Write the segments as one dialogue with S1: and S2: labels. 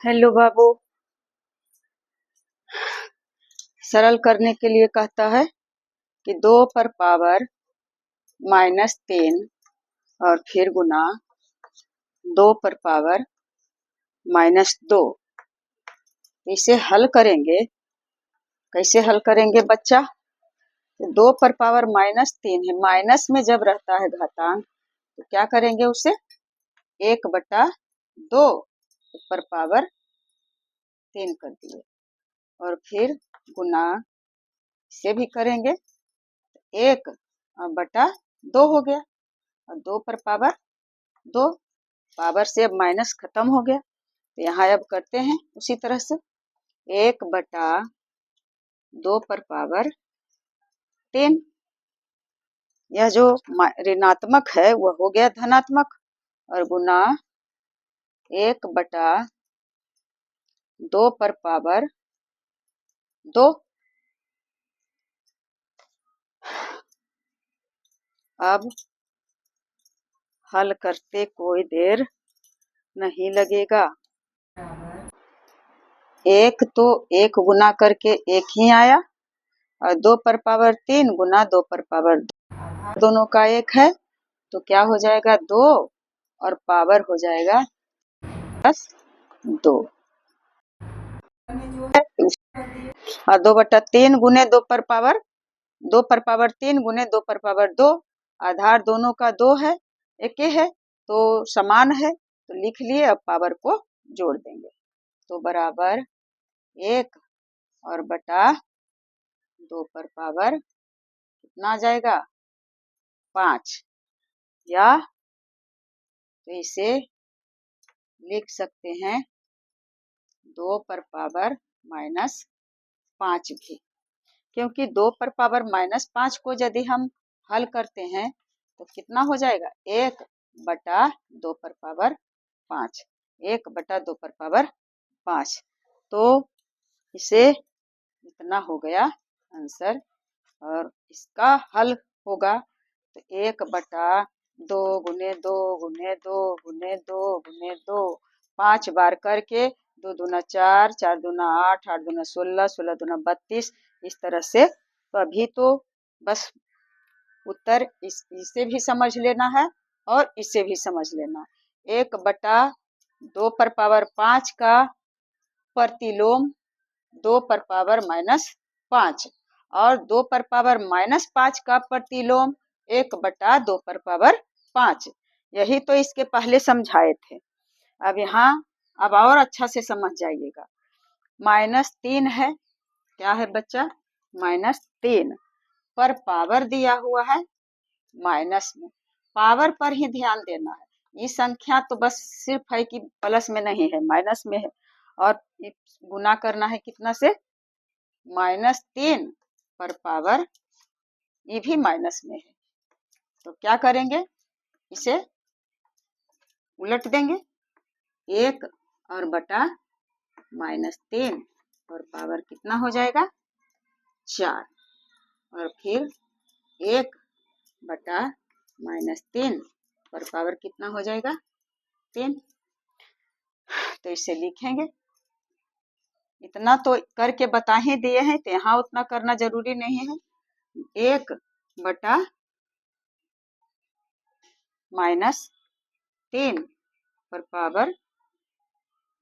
S1: Hello बाबू। सरल करने के लिए कहता है कि 2 पर पावर -3 और फिर गुना 2 पर पावर -2। इसे हल करेंगे। कैसे हल करेंगे बच्चा? तो 2 पर पावर -3 है, माइनस में जब रहता है घातांक तो क्या करेंगे उसे 1/2 पर पावर 3 कर दिए और फिर गुना से भी करेंगे 1/2 हो गया और 2 पर पावर 2। पावर से अब माइनस खत्म हो गया तो यहाँ अब करते हैं उसी तरह से 1/2 पर पावर 3। यह जो ऋणात्मक है वह हो गया धनात्मक और गुना 1/2 पर पावर 2। अब हल करते कोई देर नहीं लगेगा। एक तो एक गुना करके एक ही आया और 2 पर पावर 3 गुना 2 पर पावर 2 दोनों का एक है तो क्या हो जाएगा 2 और पावर हो जाएगा +2 और 2/3 गुने 2 पर पावर 3 गुने 2 पर पावर 2। आधार दोनों का 2 है, एक ही है तो समान है तो लिख लिए। अब पावर को जोड़ देंगे तो बराबर 1 और बटा 2 पर पावर कितना आ जाएगा 5। या तो इसे लिख सकते हैं 2 पर पावर -5 भी, क्योंकि 2 पर पावर -5 को यदि हम हल करते हैं तो कितना हो जाएगा 1/2 पर पावर 5। 1/2 पर पावर 5 तो इसे इतना हो गया आंसर। और इसका हल होगा तो 1/2 गुने 2 गुने 2 गुने 2 गुने 2 5 बार करके 2 दूना 4, 4 दूना 8, 8 दूना 16, 16 दूना 32 इस तरह से। तो अभी तो बस उत्तर इसे भी समझ लेना है और इसे भी समझ लेना। 1/2 पर पावर 5 का प्रतिलोम 2 पर पावर -5 और 2 पर पावर -5 का प्रतिलोम 1/2 पर पावर 5। यही तो इसके पहले समझाए थे। अब यहाँ अब और अच्छा से समझ जाइएगा। -3 है, क्या है बच्चा -3 पर पावर दिया हुआ है माइनस में। पावर पर ही ध्यान देना है। ये संख्या तो बस सिर्फ है कि प्लस में नहीं है, माइनस में है और गुना करना है कितना से -3 पर पावर ये भी माइनस में है। तो क्या करेंगे इसे उलट देंगे 1 और बटा -3 और पावर कितना हो जाएगा 4 और फिर 1/-3 पर पावर कितना हो जाएगा 3। तो इसे लिखेंगे। इतना तो करके बता ही दिए हैं तो यहाँ उतना करना जरूरी नहीं है। 1/-3 पर पावर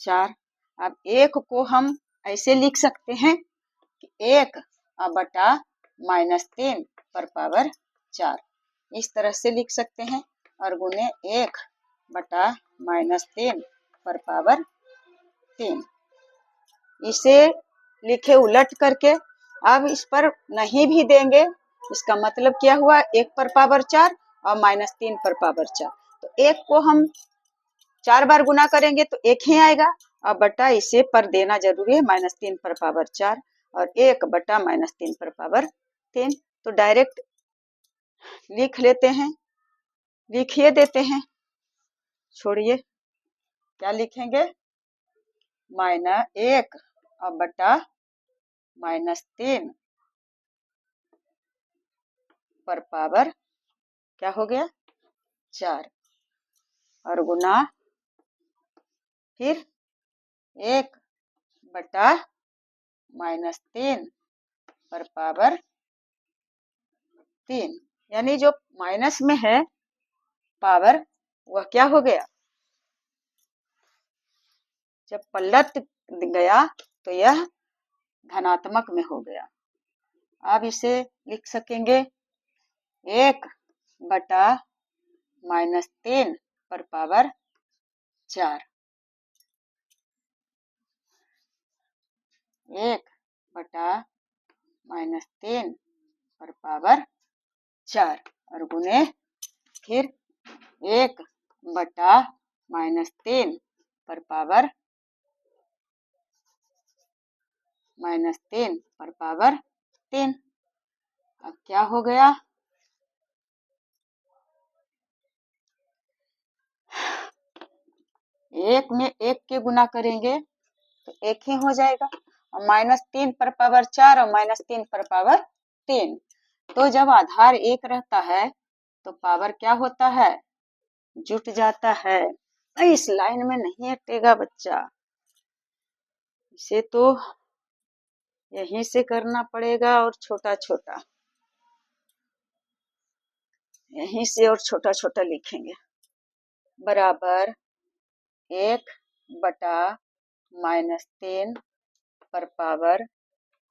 S1: 4। अब 1 को हम ऐसे लिख सकते हैं कि 1/-3 पर पावर 4 इस तरह से लिख सकते हैं और गुने 1/-3 पर पावर 3 इसे लिखे उलट करके। अब इस पर नहीं भी देंगे इसका मतलब क्या हुआ 1 पर पावर 4 और -3 पर पावर 4 तो 1 को हम 4 बार गुना करेंगे तो 1 ही आएगा और बटा इसे पर देना जरूरी है -3 पर पावर 4 और 1/-3 पर पावर 3 तो डायरेक्ट लिख लेते हैं, लिखिए देते हैं। छोड़िए क्या लिखेंगे -1/-3 पर पावर क्या हो गया 4 और गुना फिर 1 बटा -3 पर पावर 3, यानी जो माइनस में है पावर वह क्या हो गया, जब पलट गया तो यह धनात्मक में हो गया। अब इसे लिख सकेंगे 1 बटा -3 पर पावर 4, 1 बटा -3 पर पावर 4 और गुने फिर 1 बटा -3 पर पावर -3। अब क्या हो गया, एक में एक के गुना करेंगे तो एक ही हो जाएगा, और -3 पर पावर 4 और -3 पर पावर 3। तो जब आधार एक रहता है तो पावर क्या होता है, जुट जाता है। इस लाइन में नहीं हटेगा बच्चा, इसे तो यहीं से करना पड़ेगा और छोटा छोटा यहीं से और छोटा छोटा लिखेंगे। बराबर 1 बटा -3 पर पावर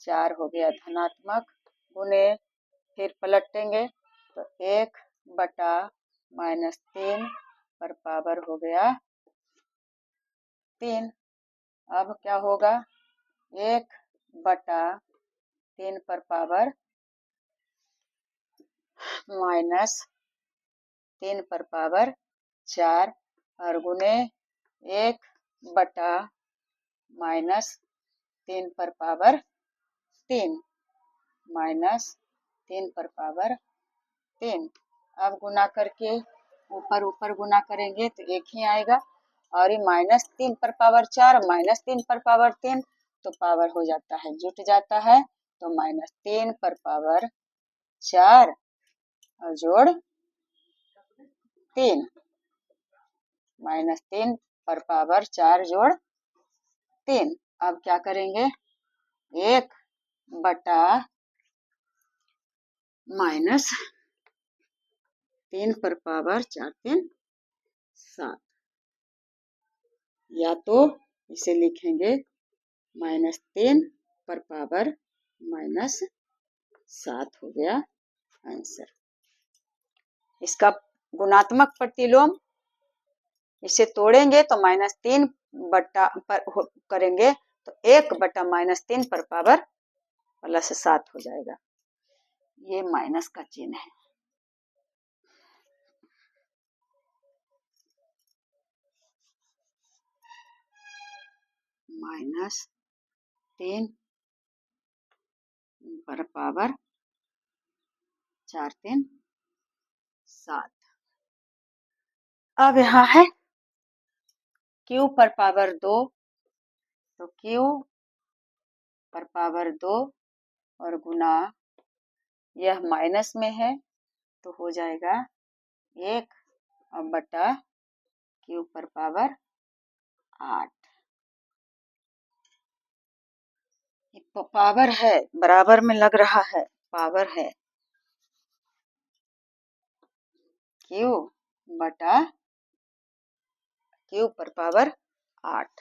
S1: 4 हो गया धनात्मक, गुने फिर पलटेंगे तो 1 बटा -3 पर पावर हो गया 3। अब क्या होगा, 1 बटा 3 पर पावर -3 पर पावर 4 और गुने 1 बटा -3 पर पावर 3 -3 पर पावर 3। अब गुना करके ऊपर ऊपर गुना करेंगे तो एक ही आएगा, और ये -3 पर पावर 4 -3 पर पावर 3 तो पावर हो जाता है, जुट जाता है। तो -3 पर पावर 4 और जोड़ 3, -3 पर पावर 4 जोड़ 3। अब क्या करेंगे, 1 बटा -3 पर पावर 4 3 7, या तो इसे लिखेंगे -3 पर पावर -7 हो गया आंसर। इसका गुणात्मक प्रतिलोम इसे तोड़ेंगे तो -3 बटा पर करेंगे तो 1 बटा -3 पर पावर +7 हो जाएगा। ये माइनस का चिन्ह है। -3 पर पावर 4 3 7। अब यहाँ है Q पर पावर 2, तो Q पर पावर 2 और गुना यह माइनस में है तो हो जाएगा 1 और बटा Q पर पावर 8। पावर है, बराबर में लग रहा है, पावर है Q बटा Q पर पावर 8।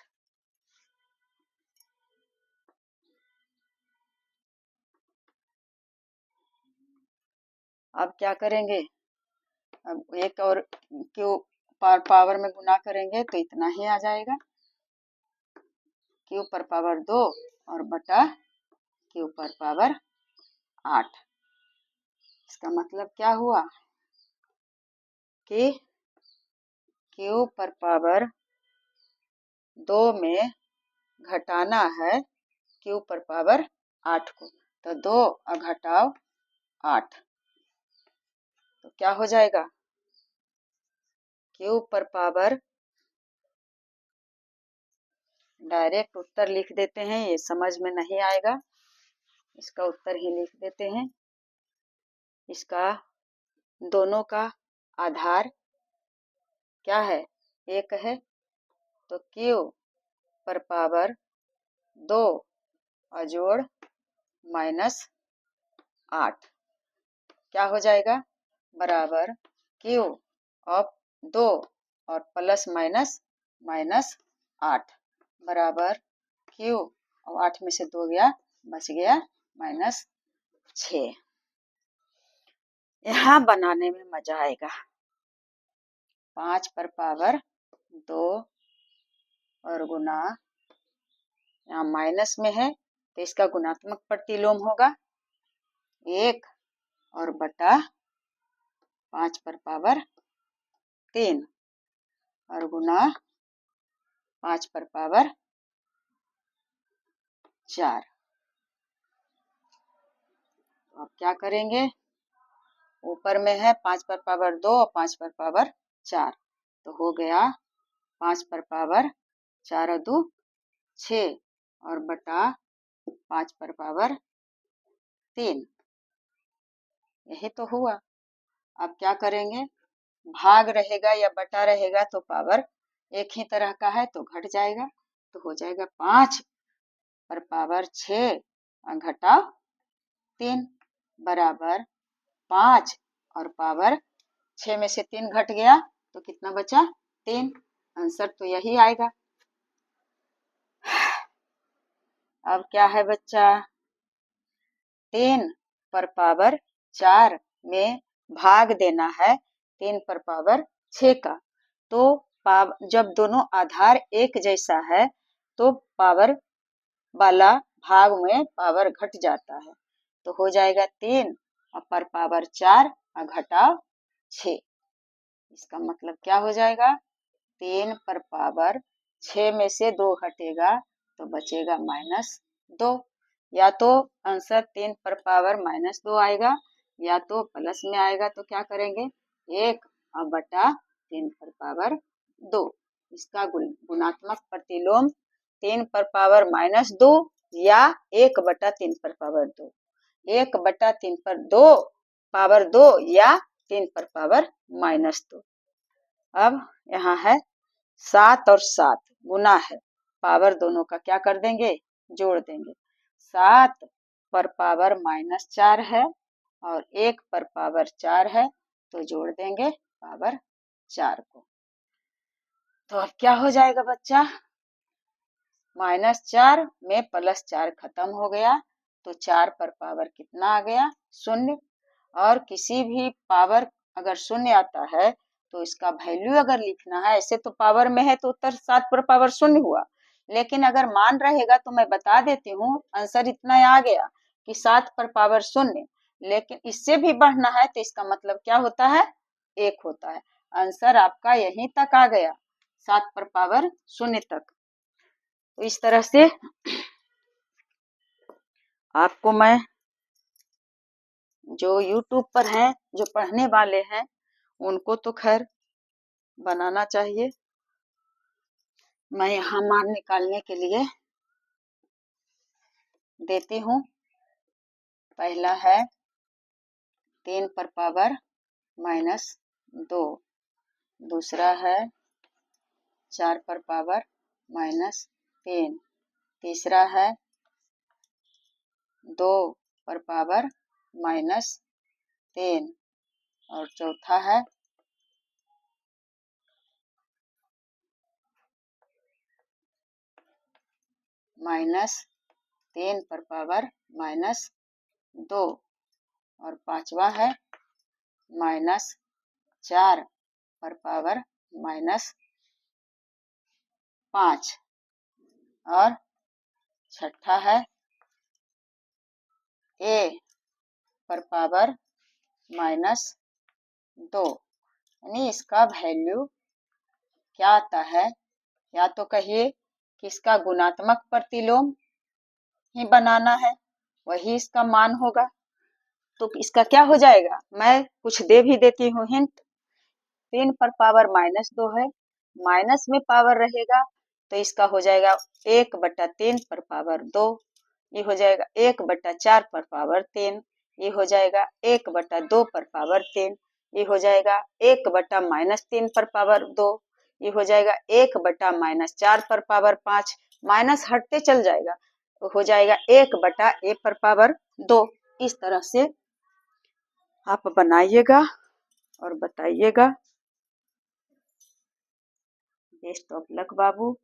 S1: अब क्या करेंगे, अब एक और Q पावर में गुना करेंगे तो इतना ही आ जाएगा, Q पर पावर 2 और बटा Q पर पावर 8। इसका मतलब क्या हुआ कि Q पर पावर 2 में घटाना है Q पर पावर 8 को, तो 2 और घटाओ 8 तो क्या हो जाएगा, Q पर पावर, डायरेक्ट उत्तर लिख देते हैं, ये समझ में नहीं आएगा, इसका उत्तर ही लिख देते हैं। इसका दोनों का आधार क्या है, एक है, तो Q पर पावर 2 और जोड़ -8 क्या हो जाएगा बराबर Q ऑफ 2 और प्लस माइनस -8 बराबर Q और 8 में से 2 गया बच गया -6। यहाँ बनाने में मजा आएगा। 5 पर पावर 2 और गुना यहाँ माइनस में है तो इसका गुणात्मक प्रतिलोम होगा 1 और बटा 5 पर पावर 3 और गुना 5 पर पावर 4। अब क्या करेंगे ऊपर में है 5 पर पावर 2 और 5 पर पावर 4 तो हो गया 5 पर पावर 4 और 2 6 और बटा 5 पर पावर 3 यही तो हुआ। अब क्या करेंगे भाग रहेगा या बटा रहेगा तो पावर एक ही तरह का है तो घट जाएगा तो हो जाएगा 5 पर पावर 6 और घटाओ 3 बराबर 5 और पावर 6 में से 3 घट गया तो कितना बचा 3। आंसर तो यही आएगा। अब क्या है बच्चा 3 पर पावर 4 में भाग देना है 3 पर पावर 6 का तो जब दोनों आधार एक जैसा है तो पावर वाला भाग में पावर घट जाता है तो हो जाएगा 3 और पर पावर 4 और घटाओ 6। इसका मतलब क्या हो जाएगा 3 पर पावर 6 में से 2 घटेगा तो बचेगा -2 या तो आंसर 3 पर पावर -2 आएगा या तो प्लस में आएगा तो क्या करेंगे 1 और बटा 3 पर पावर 2। इसका गुणात्मक प्रतिलोम 3 पर पावर -2 या 1 बटा 3 पर पावर 2 1 बटा 3 पर 2 पावर 2 या 3 पर पावर -2। अब यहाँ है 7 और 7 गुना है पावर दोनों का क्या कर देंगे जोड़ देंगे 7 पर पावर -4 है और 1 पर पावर 4 है तो जोड़ देंगे पावर 4 को। तो अब क्या हो जाएगा बच्चा -4 में +4 खत्म हो गया तो 4 पर पावर कितना आ गया 0 और किसी भी पावर अगर 0 आता है तो इसका वैल्यू अगर लिखना है ऐसे तो पावर में है तो उत्तर 7 पर पावर 0 हुआ लेकिन अगर मान रहेगा तो मैं बता देती हूँ आंसर इतना आ गया कि 7 पर पावर 0 लेकिन इससे भी बढ़ना है तो इसका मतलब क्या होता है 1 होता है। आंसर आपका यहीं तक आ गया 7 पर पावर 0 तक। तो इस तरह से आपको मैं जो YouTube पर हैं जो पढ़ने वाले हैं उनको तो खैर बनाना चाहिए। मैं यहाँ मान निकालने के लिए देती हूँ। पहला है 3 पर पावर -2 दूसरा है 4 पर पावर -3 तीसरा है 2 पर पावर -3 और चौथा है -3 पर पावर -2 और पांचवा है -4 पर पावर -5 और छठा है a पर पावर -2 यानी इसका वैल्यू क्या आता है या तो कहिए कि इसका गुणात्मक प्रतिलोम ही बनाना है वही इसका मान होगा तो इसका क्या हो जाएगा मैं कुछ दे भी देती हूँ हिंट 3 पर पावर -2 है माइनस में पावर रहेगा तो इसका हो जाएगा 1 बटा 3 पर पावर 2 ये हो जाएगा 1 बटा 4 पर पावर 3 ये हो जाएगा 1 बटा 2 पर पावर 3 ये हो जाएगा 1 बटा -3 पर पावर 2 ये हो जाएगा 1 बटा -4 पर पावर 5 माइनस हटते चल जाएगा तो हो जाएगा 1/a पर पावर 2। इस तरह से आप बनाइएगा और बताइएगा। Best of luck Babu.